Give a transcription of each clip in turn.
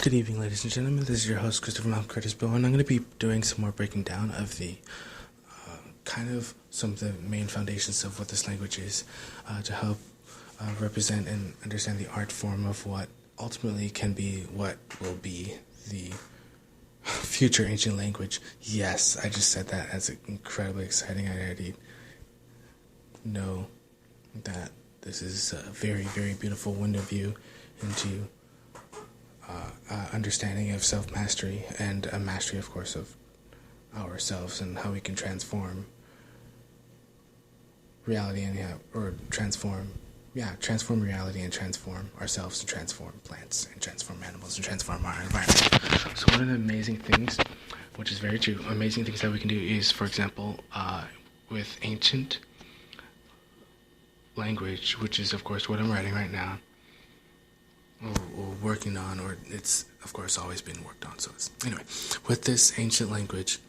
Good evening, ladies and gentlemen. This is your host, Christopher Mount Curtis Bow, and I'm going to be doing some more breaking down of the some of the main foundations of what this language is to help represent and understand the art form of what ultimately can be what will be the future ancient language. Yes, I just said that as incredibly exciting. I already know that this is a very, very beautiful window view into understanding of self-mastery and a mastery, of course, of ourselves and how we can transform reality and transform reality and transform ourselves and transform plants and transform animals and transform our environment. So one of the amazing things, which is very true, amazing things that we can do is, for example, with ancient language, which is, of course, what I'm writing right now, or working on, or it's, of course, always been worked on. So anyway, with this ancient language,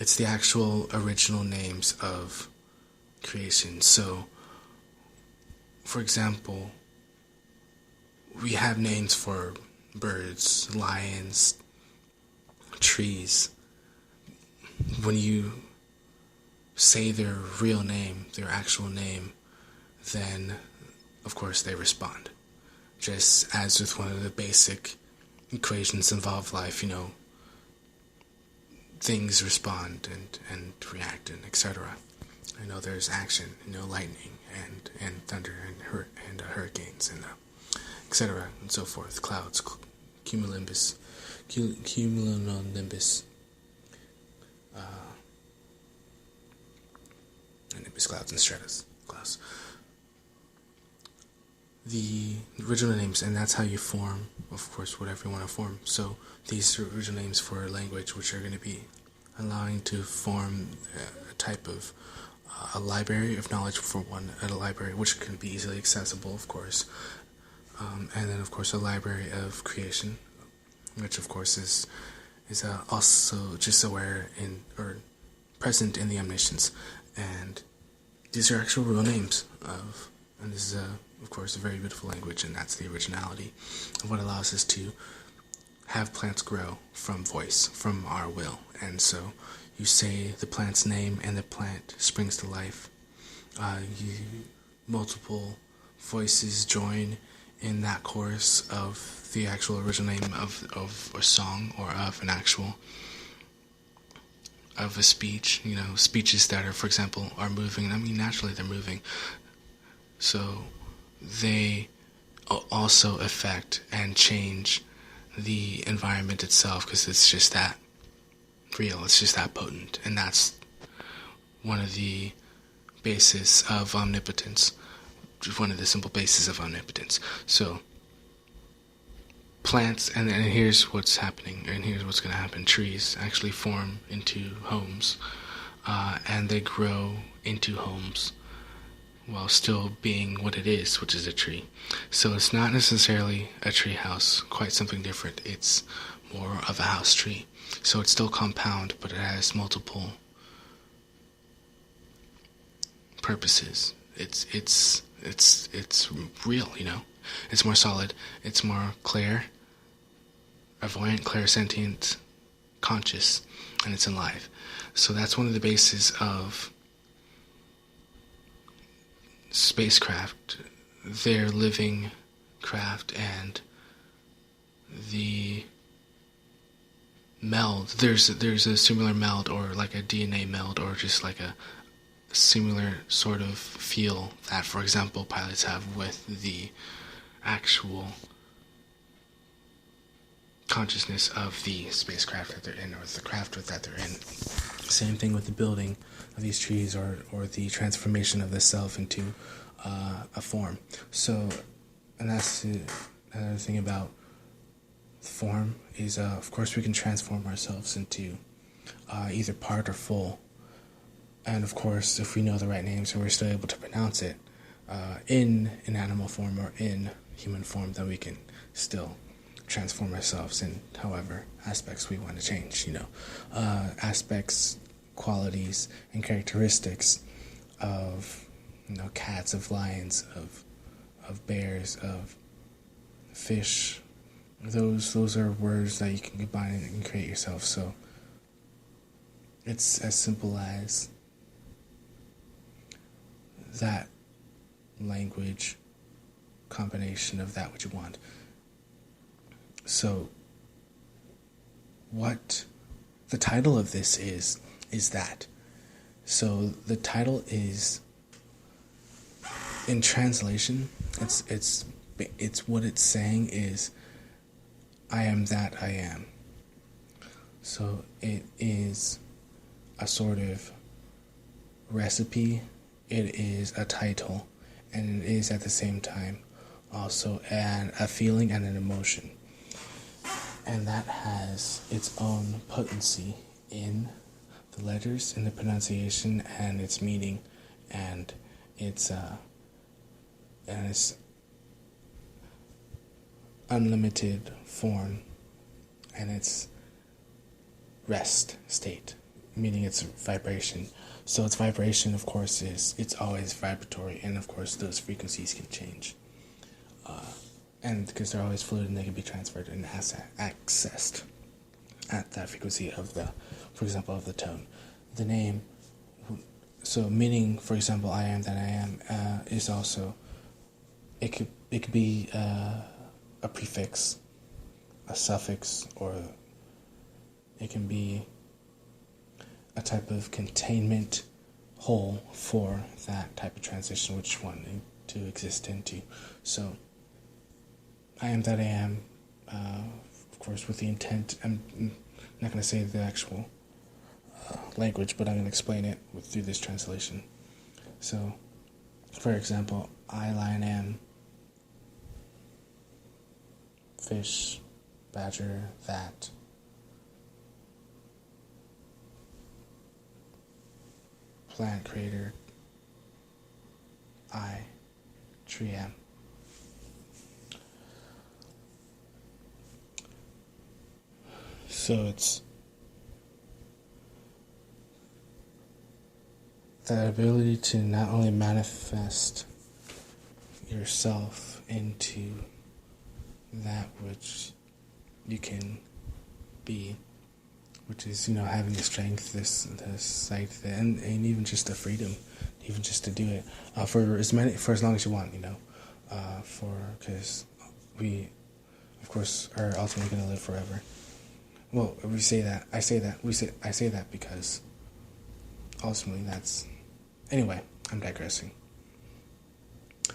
it's the actual original names of creation. So, for example, we have names for birds, lions, trees. When you say their real name, their actual name, then, of course, they respond. Just as with one of the basic equations involve life, things respond and react and etc. There's action, lightning and thunder and hurricanes and etc. and so forth. Clouds, cumulonimbus, nimbus clouds and stratus clouds. The original names, and that's how you form, of course, whatever you want to form. So these are original names for language, which are going to be allowing to form a type of a library of knowledge for one, a library which can be easily accessible, of course, and then, of course, a library of creation, which, of course, is also just aware in or present in the omniscience. And these are actual real names of, and this is of course, a very beautiful language, and that's the originality of what allows us to have plants grow from voice, from our will. And so you say the plant's name and the plant springs to life. Multiple voices join in that chorus of the actual original name of a song or of an actual, of a speech. Speeches that are, for example, are moving. Naturally they're moving. So they also affect and change the environment itself, because it's just that real, it's just that potent, and that's one of the bases of omnipotence, one of the simple bases of omnipotence. So plants, and here's what's happening, and here's what's going to happen. Trees actually form into homes, and they grow into homes while still being what it is, which is a tree. So it's not necessarily a tree house, quite something different. It's more of a house tree. So it's still compound, but it has multiple purposes. It's real, It's more solid, it's more clairvoyant, clairsentient, conscious, and it's alive. So that's one of the bases of spacecraft, their living craft, and the meld. There's a similar meld, or like a DNA meld, or just like a similar sort of feel that, for example, pilots have with the actual consciousness of the spacecraft that they're in, or the craft that they're in. Same thing with the building of these trees, or the transformation of the self into a form. So, and that's another thing about form is, of course, we can transform ourselves into either part or full. And of course, if we know the right names and we're still able to pronounce it in an animal form or in human form, then we can still transform ourselves in however aspects we want to change, aspects, qualities, and characteristics of, cats, of lions, of bears, of fish, those are words that you can combine and create yourself. So it's as simple as that language combination of that which you want. So what the title of this is that. So the title is, in translation, it's what it's saying is, I am that I am. So it is a sort of recipe, it is a title, and it is at the same time also a feeling and an emotion. And that has its own potency in the letters, in the pronunciation, and its meaning, and its unlimited form, and its rest state, meaning its vibration. So its vibration, of course, it's always vibratory, and of course those frequencies can change. And because they're always fluid and they can be transferred and accessed at that frequency of for example, of the tone. The name, so meaning, for example, I am that I am, is also, it could be a prefix, a suffix, or it can be a type of containment whole for that type of transition which you want to exist into. So I am that I am, of course, with the intent. I'm not going to say the actual language, but I'm going to explain it through this translation. So, for example, I, lion, am, fish, badger, that. Plant creator, I, tree, am. So it's the ability to not only manifest yourself into that which you can be, which is, having the strength, the sight, and even just the freedom, even just to do it for as long as you want, because we, of course, are ultimately going to live forever. Well, I say that because ultimately that's, anyway, I'm digressing.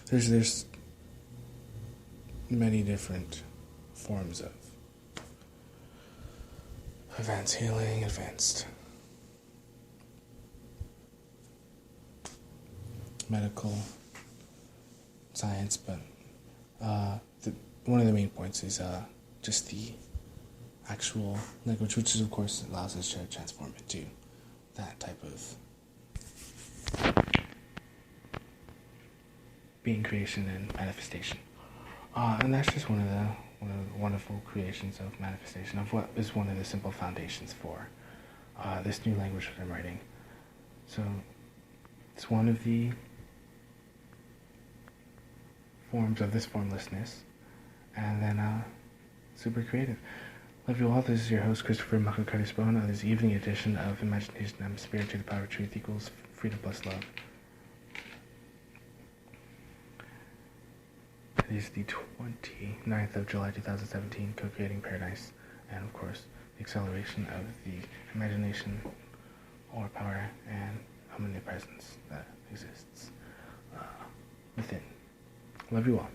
There's many different forms of advanced healing, advanced medical science, but one of the main points is just the actual language, which is, of course, allows us to transform into that type of being, creation, and manifestation. And that's just one of the wonderful creations of manifestation, of what is one of the simple foundations for this new language that I'm writing. So it's one of the forms of this formlessness, and then super creative. Love you all. This is your host, Christopher Makakari-Spohn, on this evening edition of Imagination and Spirit to the Power of Truth equals Freedom plus Love. It is the 29th of July 2017, Co-Creating Paradise, and of course, the acceleration of the imagination or power and omnipresence that exists within. Love you all.